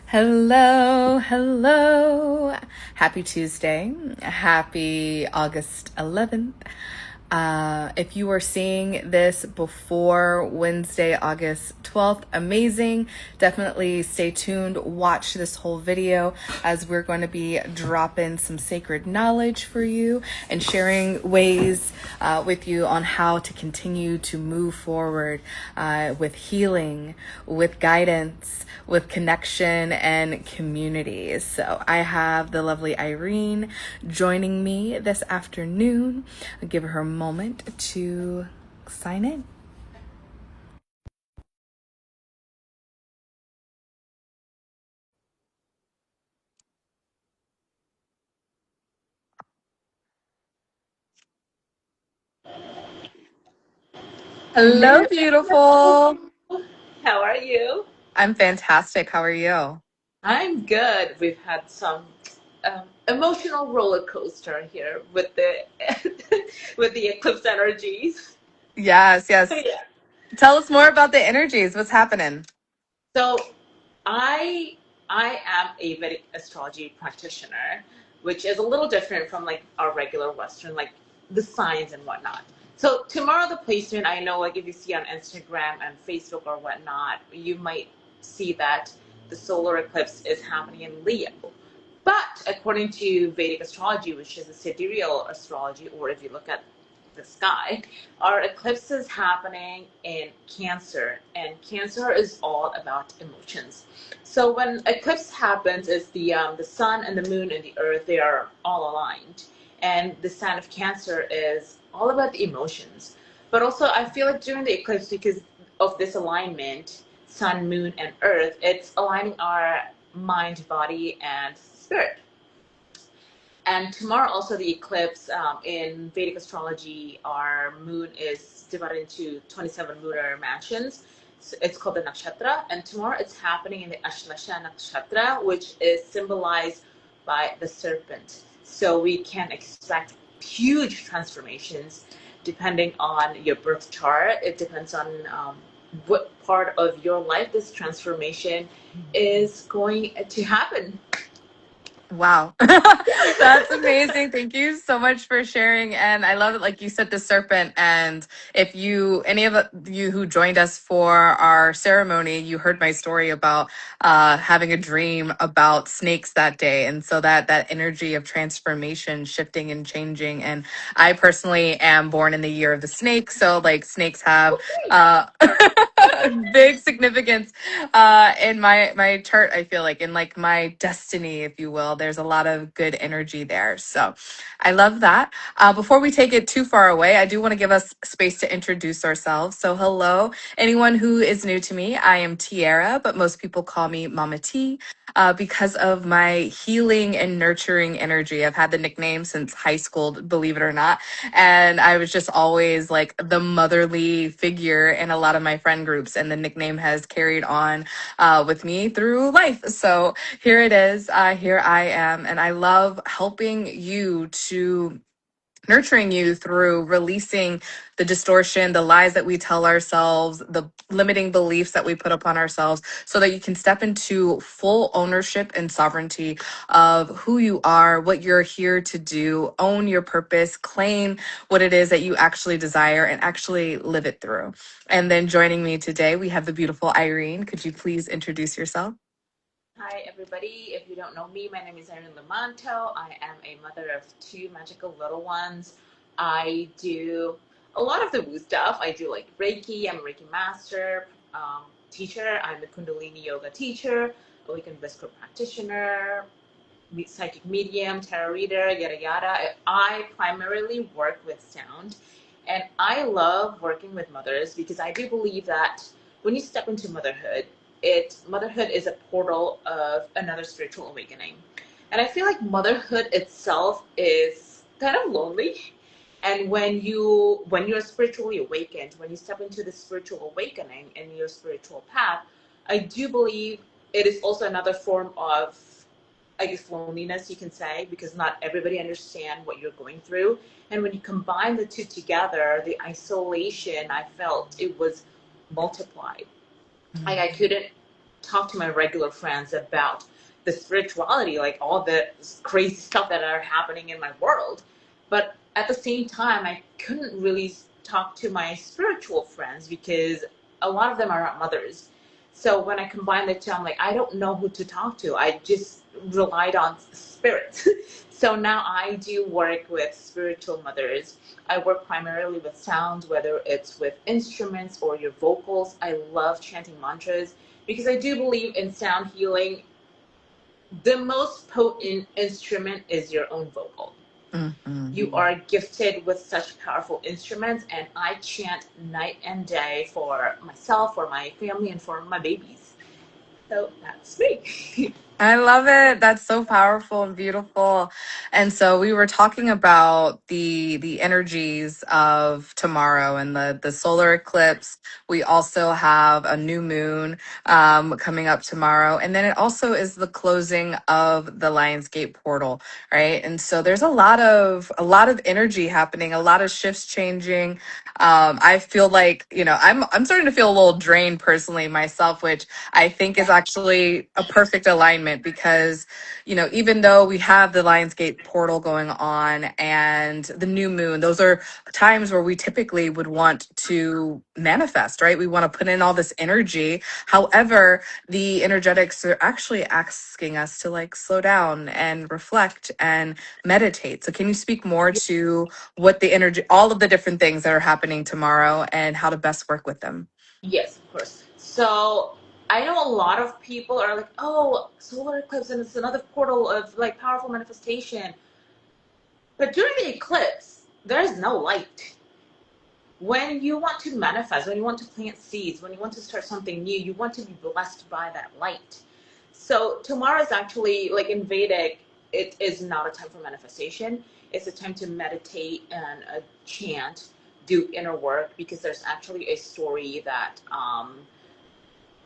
Hello, hello. Happy Tuesday. Happy August 11th. If you are seeing this before Wednesday, August 12th, amazing. Definitely stay tuned. Watch this whole video as we're going to be dropping some sacred knowledge for you and sharing ways with you on how to continue to move forward with healing, with guidance, with connection and community. So I have the lovely Irene joining me this afternoon. I'll give her a moment to sign in. Hello, Hello. beautiful. How are you? I'm fantastic. How are you? I'm good. We've had some emotional roller coaster here with the with the eclipse energies. Yes, yes. Yeah. Tell us more about the energies. What's happening? So I I am a Vedic astrology practitioner, which is a little different from like our regular Western, like the signs and whatnot. So tomorrow the placement, I know like if you see on Instagram and Facebook or whatnot, you might see that the solar eclipse is happening in Leo. But according to Vedic astrology, which is a sidereal astrology, or if you look at the sky, our eclipse is happening in Cancer, and Cancer is all about emotions. So when eclipse happens, is the sun and the moon and the earth, they are all aligned, and the sign of Cancer is all about the emotions. But also, I feel like during the eclipse, because of this alignment, sun, moon, and earth, it's aligning our mind, body, and spirit. And tomorrow, also the eclipse in Vedic astrology, our moon is divided into 27 lunar mansions. So it's called the nakshatra. And tomorrow it's happening in the Ashlasha nakshatra, which is symbolized by the serpent. So we can expect huge transformations depending on your birth chart. It depends on what part of your life this transformation is going to happen. Wow. That's amazing. Thank you so much for sharing. And I love it. Like you said, the serpent. And if you, any of you who joined us for our ceremony, you heard my story about having a dream about snakes that day. And so that energy of transformation, shifting and changing. And I personally am born in the year of the snake. So like snakes have uh, big significance in my chart. I feel like in like my destiny, if you will, there's a lot of good energy there. So I love that. Before we take it too far away, I do want to give us space to introduce ourselves. So hello, anyone who is new to me. I am Tiara, but most people call me Mama T. Because of my healing and nurturing energy. I've had the nickname since high school, believe it or not. And I was just always like the motherly figure in a lot of my friend groups. And the nickname has carried on with me through life. So here it is. Here I am. And I love helping you to nurturing you through releasing the distortion, the lies that we tell ourselves, the limiting beliefs that we put upon ourselves, so that you can step into full ownership and sovereignty of who you are, what you're here to do, own your purpose, claim what it is that you actually desire, and actually live it through. And then joining me today, we have the beautiful Irene. Could you please introduce yourself? Hi, everybody. If you don't know me, my name is Erin Lamanto. I am a mother of two magical little ones. I do a lot of the woo stuff. I do like Reiki. I'm a Reiki master, teacher. I'm a Kundalini yoga teacher, awakened bliss core practitioner, psychic medium, tarot reader, yada yada. I primarily work with sound, and I love working with mothers because I do believe that when you step into motherhood, motherhood is a portal of another spiritual awakening. And I feel like motherhood itself is kind of lonely. And when you're spiritually awakened, when you step into the spiritual awakening in your spiritual path, I do believe it is also another form of, I guess, loneliness, you can say, because not everybody understand what you're going through. And when you combine the two together, the isolation, I felt it was multiplied. Like I couldn't talk to my regular friends about the spirituality, like all the crazy stuff that are happening in my world. But at the same time, I couldn't really talk to my spiritual friends because a lot of them are not mothers. So when I combine the two, I'm like, I don't know who to talk to. I just relied on spirits. So now I do work with spiritual mothers. I work primarily with sound, whether it's with instruments or your vocals. I love chanting mantras because I do believe in sound healing. The most potent instrument is your own vocal. Mm-hmm. You are gifted with such powerful instruments, and I chant night and day for myself, for my family, and for my babies. So that's me. I love it. That's so powerful and beautiful. And so we were talking about the energies of tomorrow and the solar eclipse. We also have a new moon coming up tomorrow, and then it also is the closing of the Lionsgate portal, right? And so there's a lot of energy happening, a lot of shifts changing. I feel like, I'm starting to feel a little drained personally myself, which I think is actually a perfect alignment because, even though we have the Lionsgate portal going on and the new moon, those are times where we typically would want to manifest, right? We want to put in all this energy. However, the energetics are actually asking us to like slow down and reflect and meditate. So can you speak more to what the energy, all of the different things that are happening tomorrow and how to best work with them? Yes, of course. So I know a lot of people are like, oh, solar eclipse and it's another portal of like powerful manifestation. But during the eclipse, there is no light. When you want to manifest, when you want to plant seeds, when you want to start something new, you want to be blessed by that light. So tomorrow is actually like in Vedic, it is not a time for manifestation. It's a time to meditate and chant, do inner work, because there's actually a story that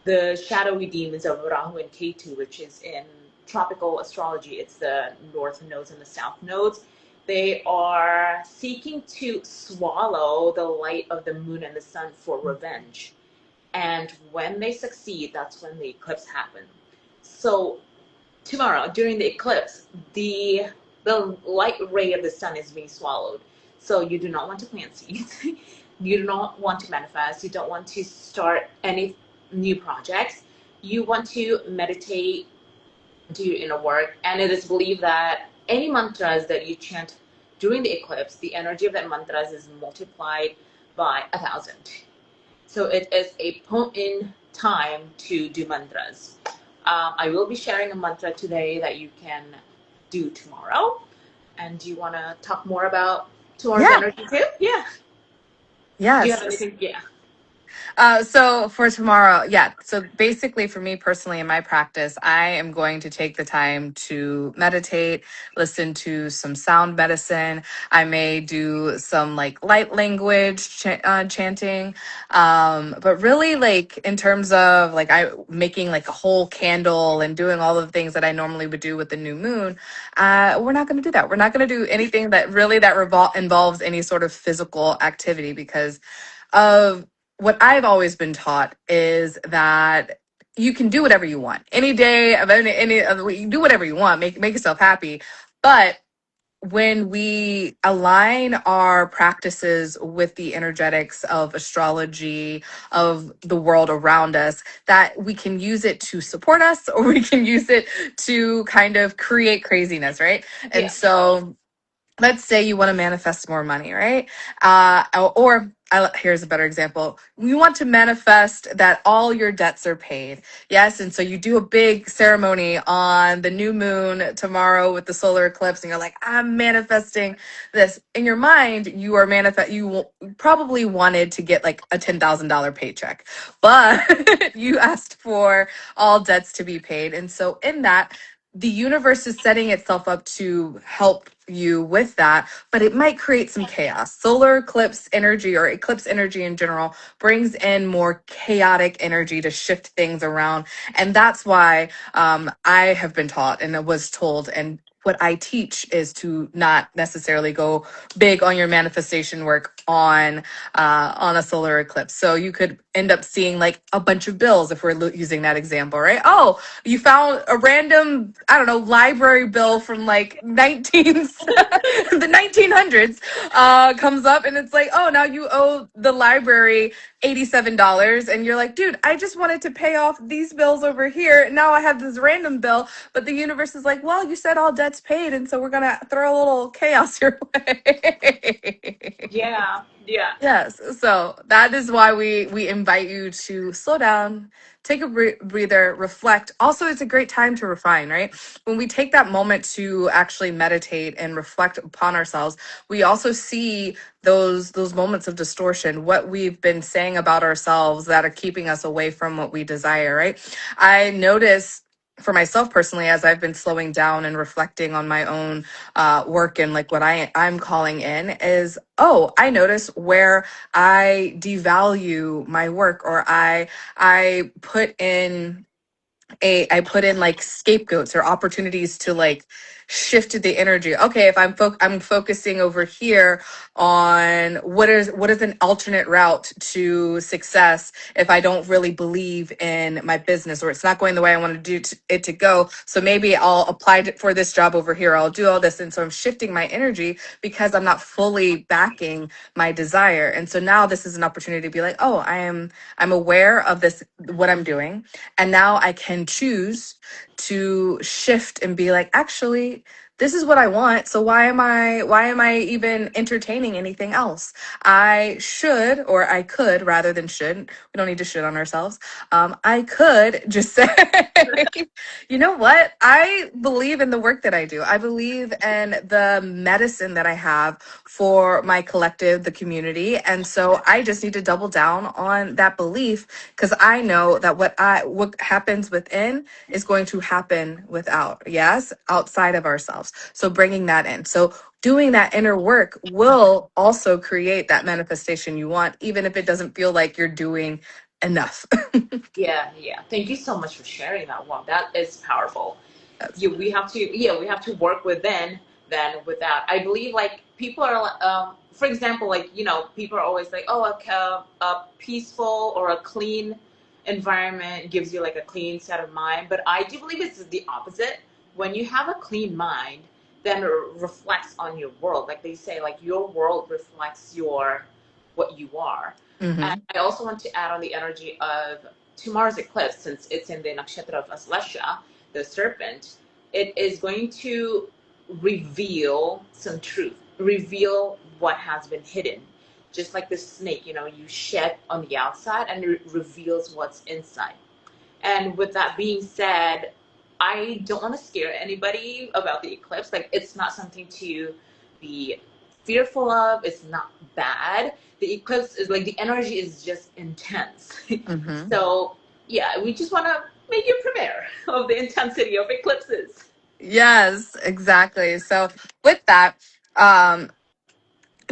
the shadowy demons of Rahu and Ketu, which is in tropical astrology, it's the north nodes and the south nodes. They are seeking to swallow the light of the moon and the sun for revenge. And when they succeed, that's when the eclipse happens. So tomorrow, during the eclipse, the light ray of the sun is being swallowed. So you do not want to plant seeds. You do not want to manifest. You don't want to start any new projects. You want to meditate, do your inner work, and it is believed that any mantras that you chant during the eclipse, the energy of that mantras is multiplied by 1,000. So it is a potent time to do mantras. I will be sharing a mantra today that you can do tomorrow. And do you want to talk more about tomorrow's Yeah. energy too? Yeah. Do you have Yes. anything? Yeah. So for tomorrow, yeah. So basically, for me personally, in my practice, I am going to take the time to meditate, listen to some sound medicine. I may do some like light language chanting, but really, like in terms of like I making like a whole candle and doing all of the things that I normally would do with the new moon. We're not going to do that. We're not going to do anything that involves any sort of physical activity because of what I've always been taught is that you can do whatever you want any day of any of the week. You can do whatever you want, make yourself happy. But when we align our practices with the energetics of astrology, of the world around us, that we can use it to support us or we can use it to kind of create craziness, right? And Yeah. so let's say you want to manifest more money, right? Here's a better example. You want to manifest that all your debts are paid. Yes. And so you do a big ceremony on the new moon tomorrow with the solar eclipse, and you're like, I'm manifesting this. In your mind, you probably wanted to get like a $10,000 paycheck, but you asked for all debts to be paid. And so in that, the universe is setting itself up to help you with that, but it might create some chaos. Solar eclipse energy or eclipse energy in general brings in more chaotic energy to shift things around. And that's why I have been taught and was told, and what I teach is to not necessarily go big on your manifestation work on a solar eclipse. So you could end up seeing like a bunch of bills if we're using that example, right? Oh, you found a random, I don't know, library bill from like the 1900s comes up, and it's like, oh, now you owe the library $87, and you're like, dude, I just wanted to pay off these bills over here. Now I have this random bill, but the universe is like, well, you said all debts paid, and so we're gonna throw a little chaos your way. Yeah, yeah. Yes. So that is why we invite you to slow down, take a breather, reflect. Also, it's a great time to refine, right? When we take that moment to actually meditate and reflect upon ourselves, we also see those moments of distortion, what we've been saying about ourselves that are keeping us away from what we desire, right? I notice for myself personally, as I've been slowing down and reflecting on my own work and like what I'm calling in is, oh, I notice where I devalue my work, or I put in I put in like scapegoats or opportunities to like shift the energy. Okay, if I'm focusing over here on what is an alternate route to success if I don't really believe in my business, or it's not going the way I want to it to go. So maybe I'll apply for this job over here. I'll do all this, and so I'm shifting my energy because I'm not fully backing my desire. And so now this is an opportunity to be like, oh, I'm aware of this, what I'm doing, and now I can choose to shift and be like, actually, this is what I want. So why am I even entertaining anything else? I should, or I could, rather than should. We don't need to should on ourselves. I could just say, you know what? I believe in the work that I do. I believe in the medicine that I have for my collective, the community. And so I just need to double down on that belief, because I know that what happens within is going to happen without, yes, outside of ourselves. So bringing that in. So doing that inner work will also create that manifestation you want, even if it doesn't feel like you're doing enough. Yeah, yeah. Thank you so much for sharing that one. That is powerful. Yes. Yeah, we have to work within than without. I believe like people are, for example, like people are always like, oh, a peaceful or a clean environment gives you like a clean set of mind. But I do believe it's the opposite. When you have a clean mind, then it reflects on your world. Like they say, like your world reflects your what you are. And Mm-hmm. I also want to add on the energy of tomorrow's eclipse, since it's in the nakshatra of Aslesha, the serpent. It is going to reveal some truth, reveal what has been hidden. Just like the snake, you shed on the outside and it reveals what's inside. And with that being said, I don't want to scare anybody about the eclipse. Like, it's not something to be fearful of. It's not bad. The eclipse is like the energy is just intense. Mm-hmm. So, yeah, we just want to make you prepare of the intensity of eclipses. Yes, exactly. So with that, um,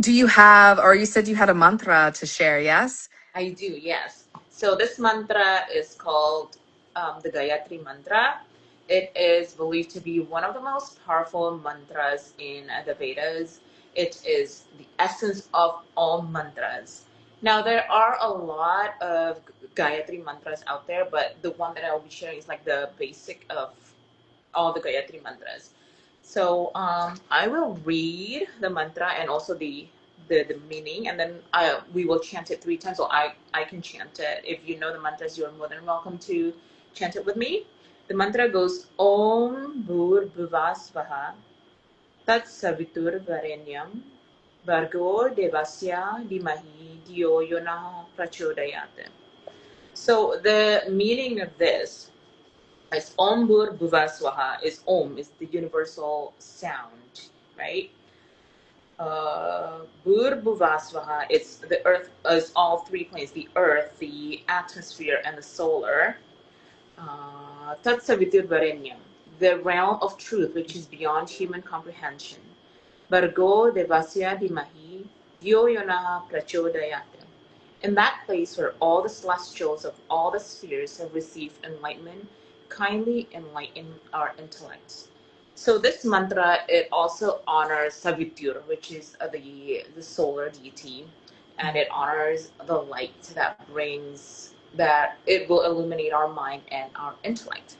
do you have, or you said you had a mantra to share, yes? I do, yes. So this mantra is called the Gayatri Mantra. It is believed to be one of the most powerful mantras in the Vedas. It is the essence of all mantras. Now, there are a lot of Gayatri mantras out there, but the one that I will be sharing is like the basic of all the Gayatri mantras. So I will read the mantra and also the meaning, and then we will chant it 3 times. So I can chant it. If you know the mantras, you're more than welcome to chant it with me. The mantra goes Om Bhur Bhuvasvaha Tat Savitur Varenyam Bhargo Devasya Dimahi Dio Yona Prachodayate. So the meaning of this is Om Bhur Bhuvaswaha is Om, is the universal sound, right? Bhur Bhuvaswaha, it's the earth, is all 3 planes, the earth, the atmosphere, and the solar. Tat Savitur Varenyam, the realm of truth which is beyond human comprehension. Bargo Devasya Dimahi, Dyo Yonaha Prachodayate. In that place where all the celestials of all the spheres have received enlightenment, kindly enlighten our intellects. So this mantra, it also honors Savitur, which is the solar deity. and it honors the light that it will illuminate our mind and our intellect.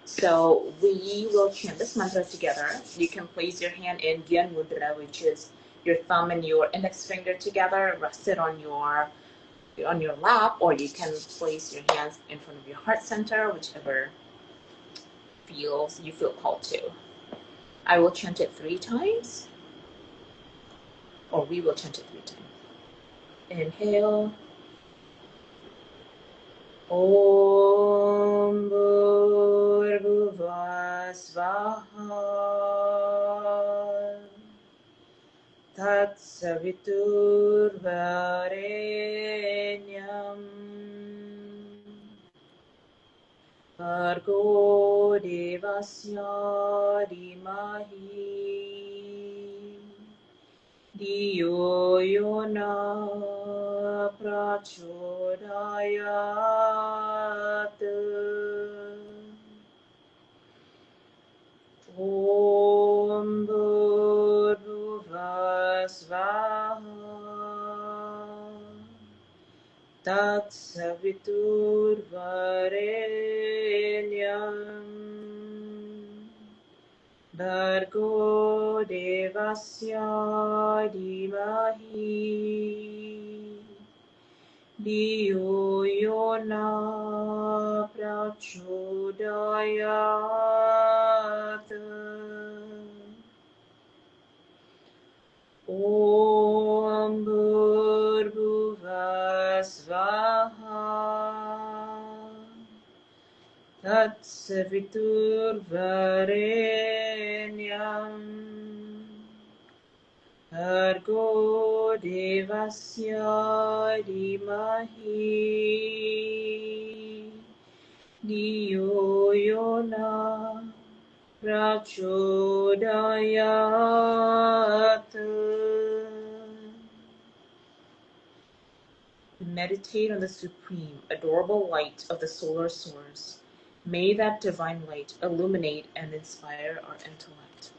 So we will chant this mantra together. You can place your hand in Gyan Mudra, which is your thumb and your index finger together, rested on your lap, or you can place your hands in front of your heart center, whichever you feel called to. I will chant it 3 times, or we will chant it 3 times. Inhale. Om Bhurvuvah Svaha Tat Saviturvarenyam Bhargo Devasya Dhimahi Diyo Yona Prachodayat Om Bhurvuvah Svaha Tat Saviturvarenyam Bhargo Devasya Dhimahi Diyo Yona Prachodayat Om Bhurvuvah Svaha Tat Saviturvarenyam Bhargo Devasya Dhimahi Diyo Yona Prachodayat. Meditate on the supreme, adorable light of the solar source. May that divine light illuminate and inspire our intellect.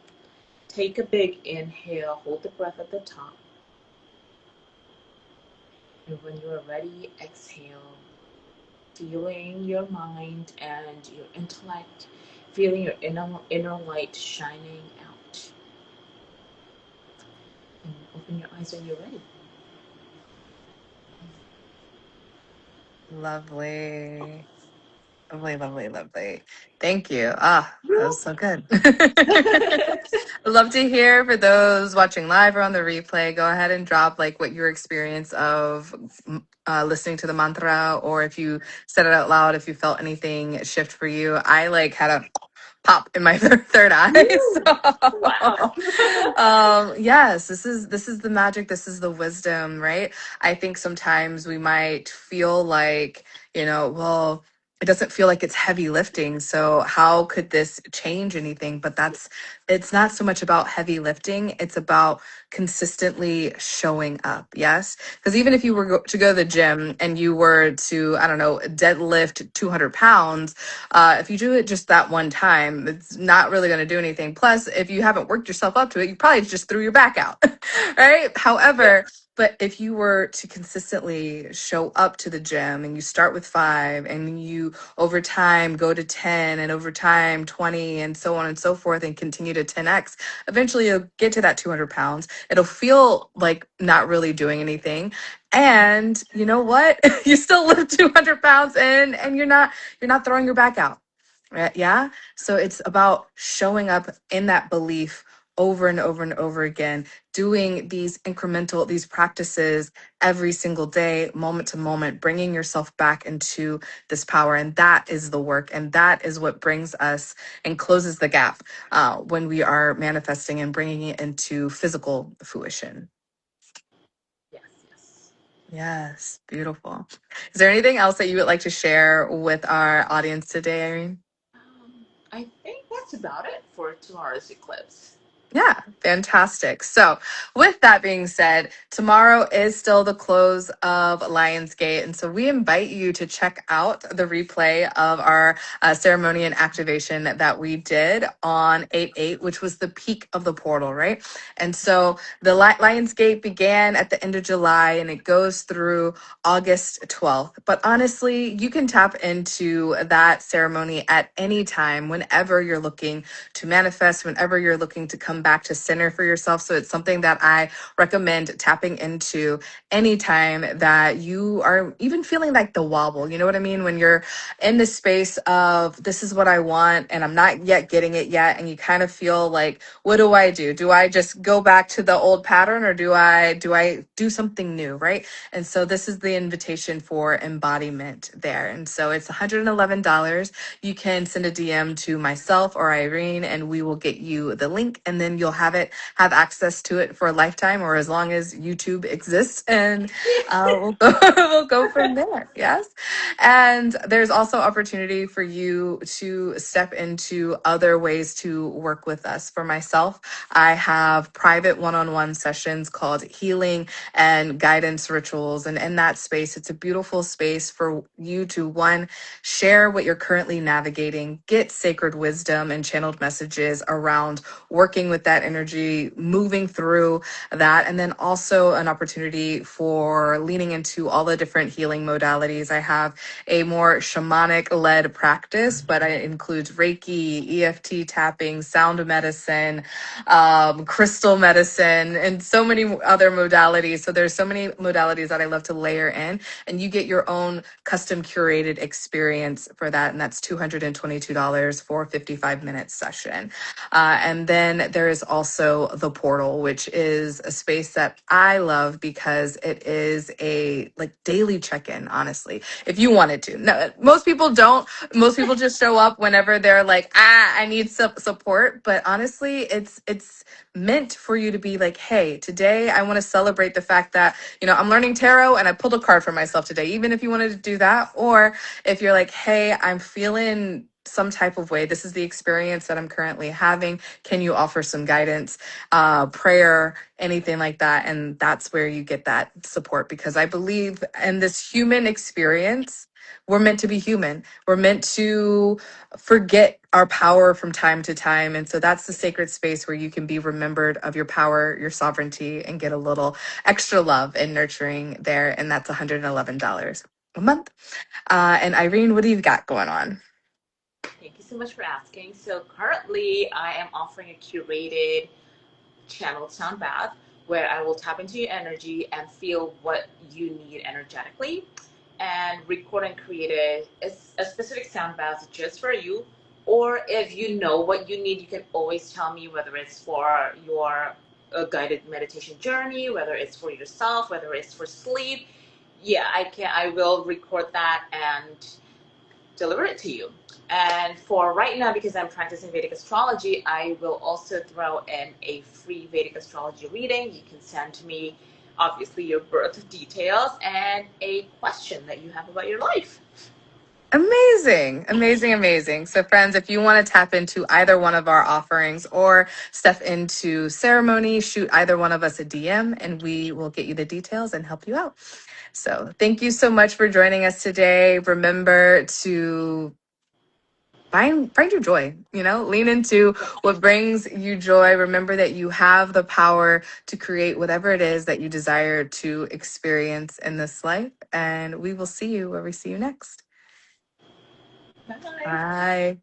Take a big inhale, hold the breath at the top. And when you are ready, exhale, feeling your mind and your intellect, feeling your inner light shining out. And open your eyes when you're ready. Lovely. Lovely, lovely, lovely. Thank you. Ah, that was so good. I'd love to hear for those watching live or on the replay, go ahead and drop like what your experience of listening to the mantra, or if you said it out loud, if you felt anything shift for you. I like had a pop in my third eye. Wow. Yes, this is the magic. This is the wisdom, right? I think sometimes we might feel like, well, it doesn't feel like it's heavy lifting. So how could this change anything? But it's not so much about heavy lifting. It's about consistently showing up. Yes. Because even if you were to go to the gym and you were to, I don't know, deadlift 200 pounds, if you do it just that one time, it's not really going to do anything. Plus, if you haven't worked yourself up to it, you probably just threw your back out. Right. However, but if you were to consistently show up to the gym and you start with 5 and you over time go to 10 and over time 20 and so on and so forth and continue to 10x, eventually you'll get to that 200 pounds. It'll feel like not really doing anything. And you know what? You still lift 200 pounds and you're not throwing your back out. Right? Yeah. So it's about showing up in that belief over and over and over again, doing these practices every single day, moment to moment, bringing yourself back into this power. And that is the work. And that is what brings us and closes the gap when we are manifesting and bringing it into physical fruition. Yes, yes. Yes. Beautiful. Is there anything else that you would like to share with our audience today, Irene? I think that's about it for tomorrow's eclipse. Yeah, fantastic. So, with that being said, tomorrow is still the close of Lionsgate. And so, we invite you to check out the replay of our ceremony and activation that we did on 8/8, which was the peak of the portal, right? And so, the Lionsgate began at the end of July and it goes through August 12th. But honestly, you can tap into that ceremony at any time, whenever you're looking to manifest, whenever you're looking to come back to center for yourself. So it's something that I recommend tapping into anytime that you are even feeling like the wobble. You know what I mean? When you're in the space of this is what I want and I'm not yet getting it yet, and you kind of feel like, what do I do? Do I just go back to the old pattern, or do I do something new, right? And so this is the invitation for embodiment there. And so it's $111. You can send a DM to myself or Irene, and we will get you the link, and then you'll have access to it for a lifetime, or as long as YouTube exists, and we'll go, we'll go from there. Yes. And there's also opportunity for you to step into other ways to work with us. For myself, I have private one-on-one sessions called healing and guidance rituals. And in that space, it's a beautiful space for you to, one, share what you're currently navigating, get sacred wisdom and channeled messages around working with that energy, moving through that, and then also an opportunity for leaning into all the different healing modalities. I have a more shamanic led practice, but it includes Reiki, EFT tapping, sound medicine, crystal medicine, and so many other modalities. So there's so many modalities that I love to layer in, and you get your own custom curated experience for that. And that's $222 for a 55-minute session. And then there is also the portal, which is a space that I love because it is a like daily check-in, honestly, if you wanted to. No, most people don't. Most people just show up whenever they're like, I need some support. But honestly, it's meant for you to be like, hey, today I want to celebrate the fact that, I'm learning tarot and I pulled a card for myself today, even if you wanted to do that. Or if you're like, hey, I'm feeling some type of way. This is the experience that I'm currently having. Can you offer some guidance, prayer, anything like that? And that's where you get that support, because I believe in this human experience, we're meant to be human. We're meant to forget our power from time to time. And so that's the sacred space where you can be remembered of your power, your sovereignty, and get a little extra love and nurturing there. And that's $111 a month. And Irene, what do you got going on? Thank you so much for asking. So currently, I am offering a curated channeled sound bath where I will tap into your energy and feel what you need energetically, and record and create a specific sound bath just for you. Or if you know what you need, you can always tell me, whether it's for your guided meditation journey, whether it's for yourself, whether it's for sleep. Yeah, I will record that and deliver it to you. And for right now, because I'm practicing Vedic astrology, I will also throw in a free Vedic astrology reading. You can send me, obviously, your birth details and a question that you have about your life. Amazing, amazing, amazing. So, friends, if you want to tap into either one of our offerings or step into ceremony, shoot either one of us a DM and we will get you the details and help you out. So, thank you so much for joining us today. Remember to find your joy, lean into what brings you joy. Remember that you have the power to create whatever it is that you desire to experience in this life. And we will see you where we see you next. Bye. Bye.